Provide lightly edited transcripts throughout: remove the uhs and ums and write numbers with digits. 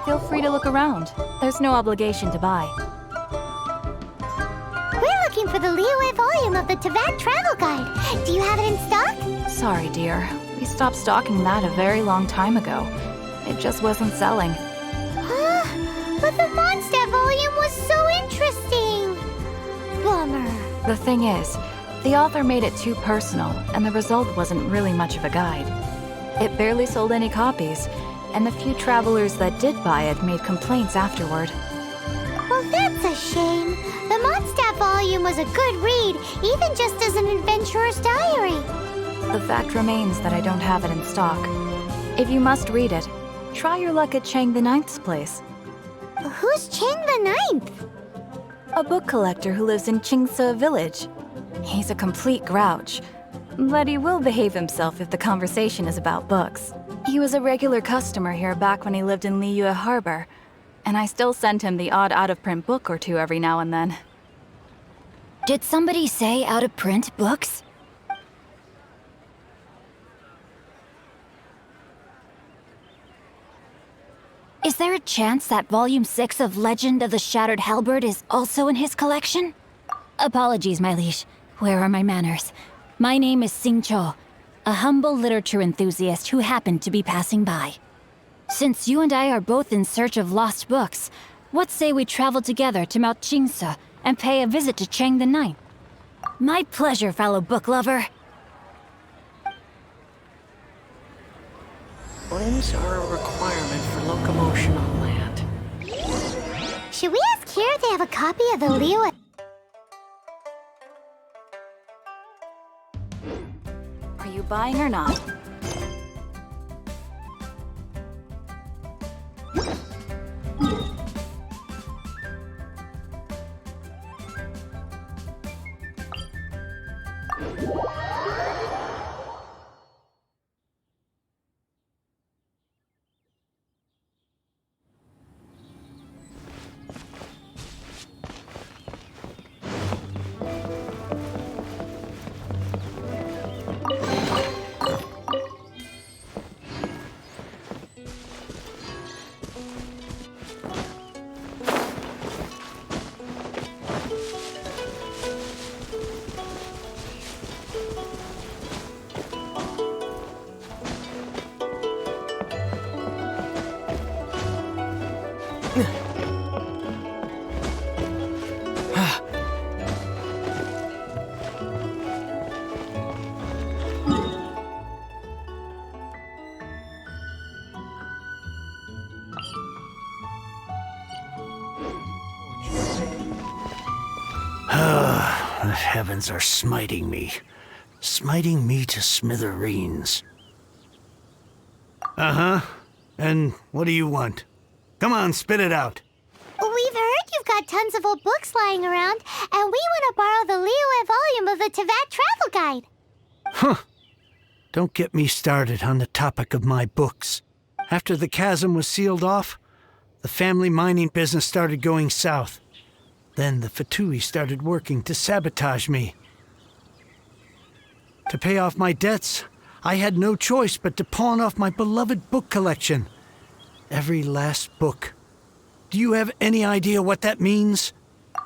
Feel free to look around. There's no obligation to buy. We're looking for the Liue volume of the Teyvat Travel Guide. Do you have it in stock? Sorry, dear. We stopped stocking that a very long time ago. It just wasn't selling. But the Mondstadt volume was so interesting! Bummer. The thing is, the author made it too personal, and the result wasn't really much of a guide. It barely sold any copies, and the few travelers that did buy it made complaints afterward. Well, that's a shame. The Mondstadt volume was a good read, even just as an adventurer's diary. The fact remains that I don't have it in stock. If you must read it, try your luck at Chang the Ninth's place. Who's Chang the Ninth? A book collector who lives in Qingce village. He's a complete grouch, but he will behave himself if the conversation is about books. He was a regular customer here back when he lived in Liue Harbor, and I still send him the odd out-of-print book or two every now and then. Did somebody say out-of-print books? Is there a chance that Volume 6 of Legend of the Shattered Halberd is also in his collection? Apologies, my liege. Where are my manners? My name is Qingce, a humble literature enthusiast who happened to be passing by. Since you and I are both in search of lost books, what say we travel together to Mount Qingce and pay a visit to Chang the Ninth? My pleasure, fellow book lover. Limbs are a requirement for locomotion on land. Should we ask here if they have a copy of the Liue? Are you buying or not? The heavens are smiting me to smithereens. Uh-huh. And what do you want? Come on, spit it out. We've heard you've got tons of old books lying around, and we want to borrow the Liue volume of the Teyvat Travel Guide. Huh. Don't get me started on the topic of my books. After the chasm was sealed off, the family mining business started going south. Then the Fatui started working to sabotage me. To pay off my debts, I had no choice but to pawn off my beloved book collection. Every last book. Do you have any idea what that means?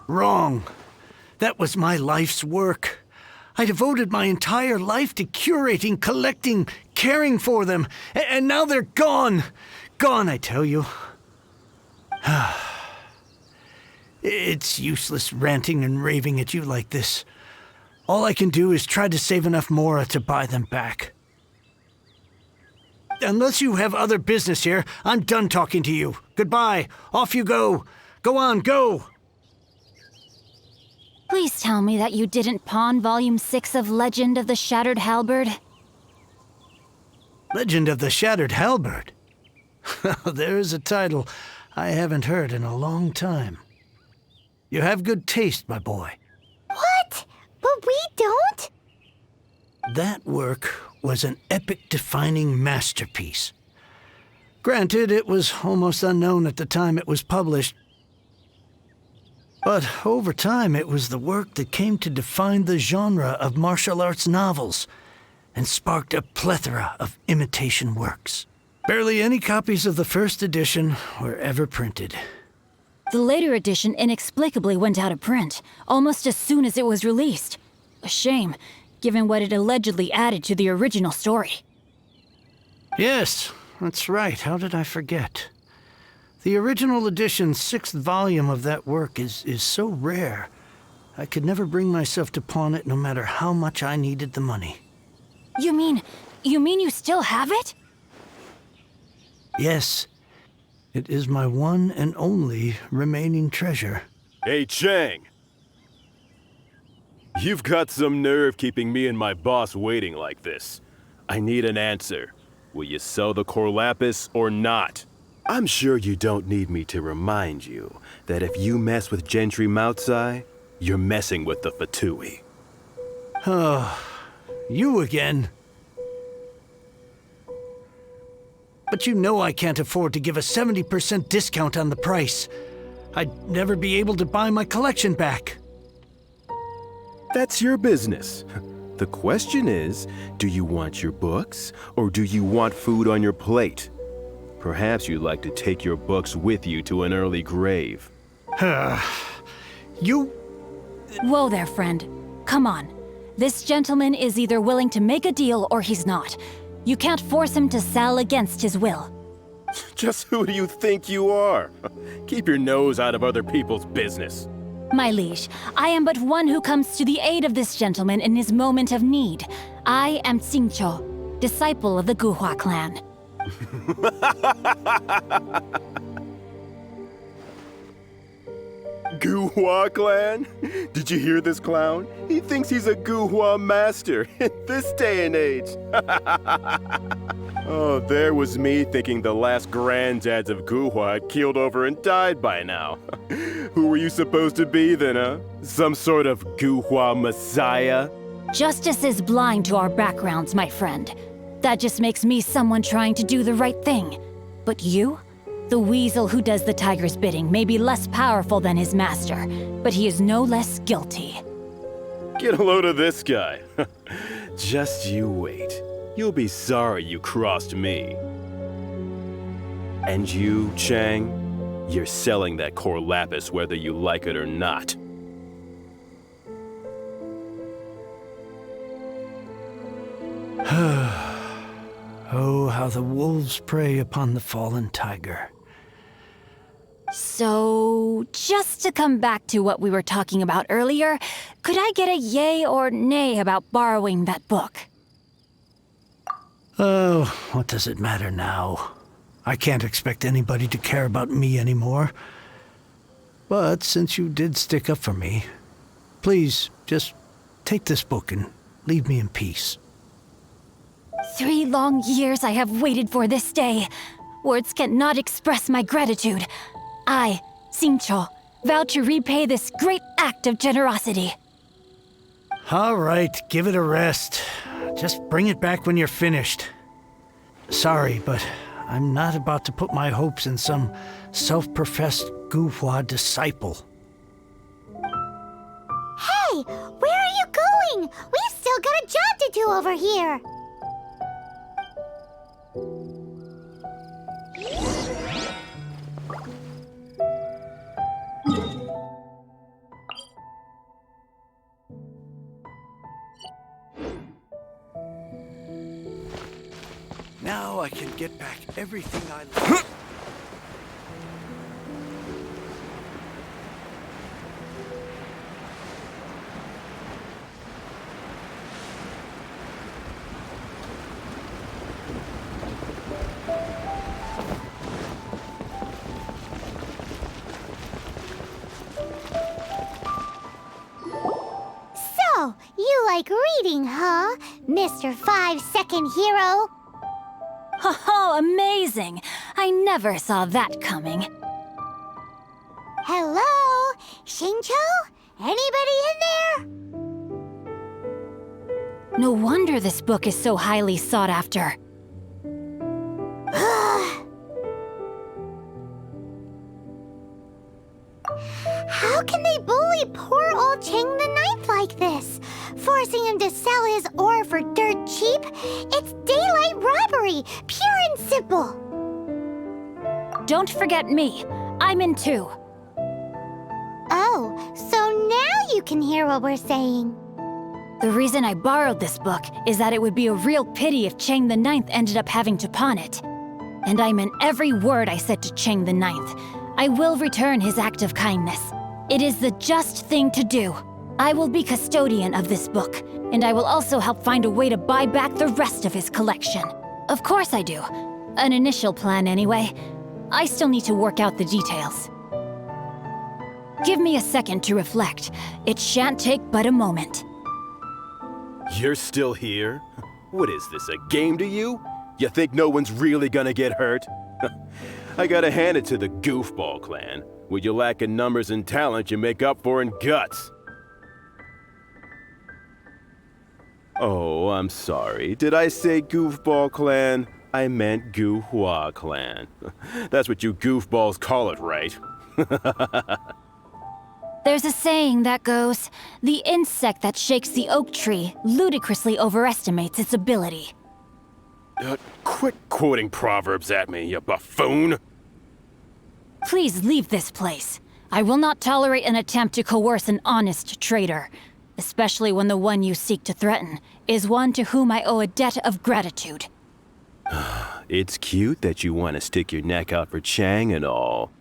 Wrong. That was my life's work. I devoted my entire life to curating, collecting, caring for them, and now they're gone. Gone, I tell you. It's useless ranting and raving at you like this. All I can do is try to save enough mora to buy them back. Unless you have other business here, I'm done talking to you. Goodbye. Off you go. Go on, go. Please tell me that you didn't pawn Volume 6 of Legend of the Shattered Halberd. Legend of the Shattered Halberd? There's a title I haven't heard in a long time. You have good taste, my boy. What? But we don't? That work was an epic-defining masterpiece. Granted, it was almost unknown at the time it was published. But over time, it was the work that came to define the genre of martial arts novels and sparked a plethora of imitation works. Barely any copies of the first edition were ever printed. The later edition inexplicably went out of print, almost as soon as it was released. A shame, given what it allegedly added to the original story. Yes, that's right. How did I forget? The original edition's 6th volume of that work is so rare. I could never bring myself to pawn it no matter how much I needed the money. You mean you still have it? Yes. It is my one and only remaining treasure. Hey, Chang! You've got some nerve keeping me and my boss waiting like this. I need an answer. Will you sell the core lapis or not? I'm sure you don't need me to remind you that if you mess with Gentry Moutsai, you're messing with the Fatui. Oh, you again. But you know I can't afford to give a 70% discount on the price. I'd never be able to buy my collection back. That's your business. The question is, do you want your books, or do you want food on your plate? Perhaps you'd like to take your books with you to an early grave. You... Whoa there, friend. Come on. This gentleman is either willing to make a deal or he's not. You can't force him to sell against his will. Just who do you think you are? Keep your nose out of other people's business. My liege, I am but one who comes to the aid of this gentleman in his moment of need. I am Qingce, disciple of the Guhua clan. Guhua clan? Did you hear this clown? He thinks he's a Guhua master in this day and age. Oh, there was me thinking the last granddads of Guhua had keeled over and died by now. Who were you supposed to be then, huh? Some sort of Guhua messiah? Justice is blind to our backgrounds, my friend. That just makes me someone trying to do the right thing. But you? The weasel who does the tiger's bidding may be less powerful than his master, but he is no less guilty. Get a load of this guy. Just you wait. You'll be sorry you crossed me. And you, Chang, you're selling that core lapis whether you like it or not. Oh, how the wolves prey upon the fallen tiger. So, just to come back to what we were talking about earlier, could I get a yay or nay about borrowing that book? Oh, what does it matter now? I can't expect anybody to care about me anymore. But since you did stick up for me, please just take this book and leave me in peace. 3 long years I have waited for this day. Words cannot express my gratitude. I, Qingce, vow to repay this great act of generosity. All right, give it a rest. Just bring it back when you're finished. Sorry, but I'm not about to put my hopes in some self-professed Guhua disciple. Hey, where are you going? We've still got a job to do over here. Now I can get back everything I love. So, you like reading, huh, Mr. 5-second hero? Oh, amazing! I never saw that coming. Hello? Qingce? Anybody in there? No wonder this book is so highly sought after. How can they bully poor old Chang the Ninth like this? Forcing him to sell his ore for dirt cheap? It's daylight robbery, pure and simple. Don't forget me. I'm in too. Oh, so now you can hear what we're saying. The reason I borrowed this book is that it would be a real pity if Chang the Ninth ended up having to pawn it. And I meant every word I said to Chang the Ninth. I will return his act of kindness. It is the just thing to do. I will be custodian of this book, and I will also help find a way to buy back the rest of his collection. Of course I do. An initial plan anyway. I still need to work out the details. Give me a second to reflect. It shan't take but a moment. You're still here? What is this, a game to you? You think no one's really gonna get hurt? I gotta hand it to the Goofball clan. What you lack in numbers and talent, you make up for in guts. Oh, I'm sorry. Did I say Goofball clan? I meant Guhua clan. That's what you goofballs call it, right? There's a saying that goes, the insect that shakes the oak tree ludicrously overestimates its ability. Quit quoting proverbs at me, you buffoon! Please leave this place. I will not tolerate an attempt to coerce an honest trader, especially when the one you seek to threaten is one to whom I owe a debt of gratitude. It's cute that you want to stick your neck out for Chang and all.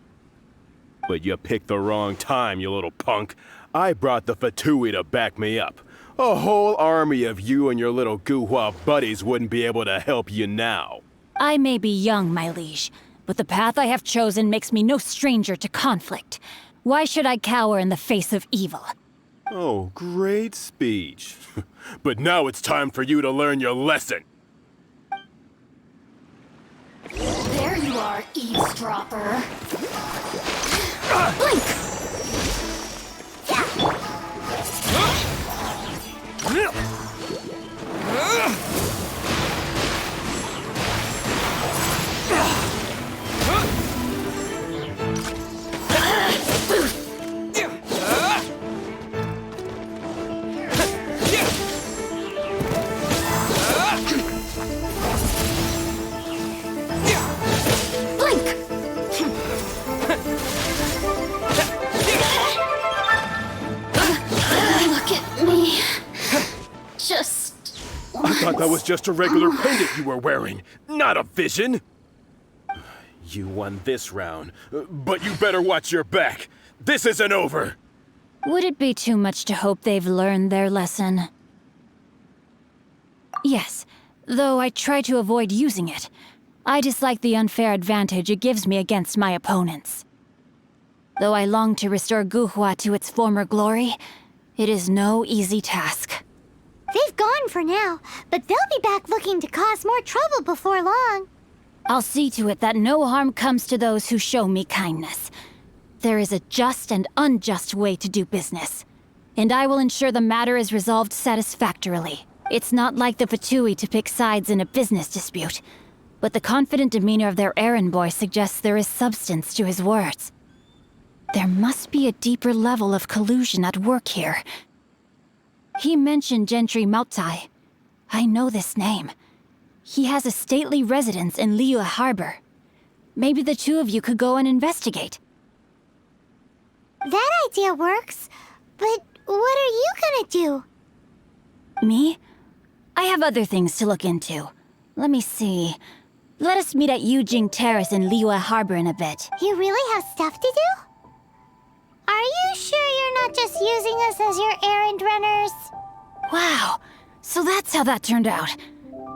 But you picked the wrong time, you little punk. I brought the Fatui to back me up. A whole army of you and your little Guhua buddies wouldn't be able to help you now. I may be young, my liege, but the path I have chosen makes me no stranger to conflict. Why should I cower in the face of evil? Oh, great speech. But now it's time for you to learn your lesson. There you are, eavesdropper. Blink! I thought that was just a regular pendant you were wearing, not a vision. You won this round, but you better watch your back. This isn't over. Would it be too much to hope they've learned their lesson? Yes, though I try to avoid using it. I dislike the unfair advantage it gives me against my opponents. Though I long to restore Guhua to its former glory, it is no easy task. They've gone for now, but they'll be back looking to cause more trouble before long. I'll see to it that no harm comes to those who show me kindness. There is a just and unjust way to do business, and I will ensure the matter is resolved satisfactorily. It's not like the Fatui to pick sides in a business dispute, but the confident demeanor of their errand boy suggests there is substance to his words. There must be a deeper level of collusion at work here. He mentioned Gentry Maotai. I know this name. He has a stately residence in Liue Harbor. Maybe the two of you could go and investigate. That idea works, but what are you gonna do? Me? I have other things to look into. Let me see. Let us meet at Yujing Terrace in Liue Harbor in a bit. You really have stuff to do? Are you sure you're not just using us as your errand runners? Wow, so that's how that turned out.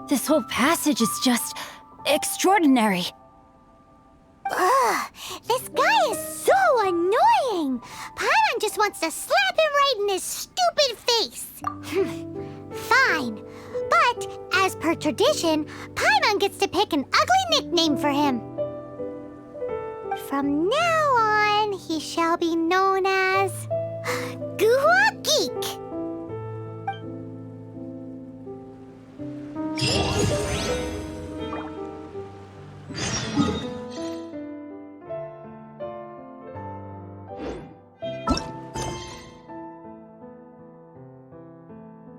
This whole passage is just extraordinary. Ugh, this guy is so annoying! Paimon just wants to slap him right in his stupid face! Fine, but as per tradition, Paimon gets to pick an ugly nickname for him. From now on, he shall be known as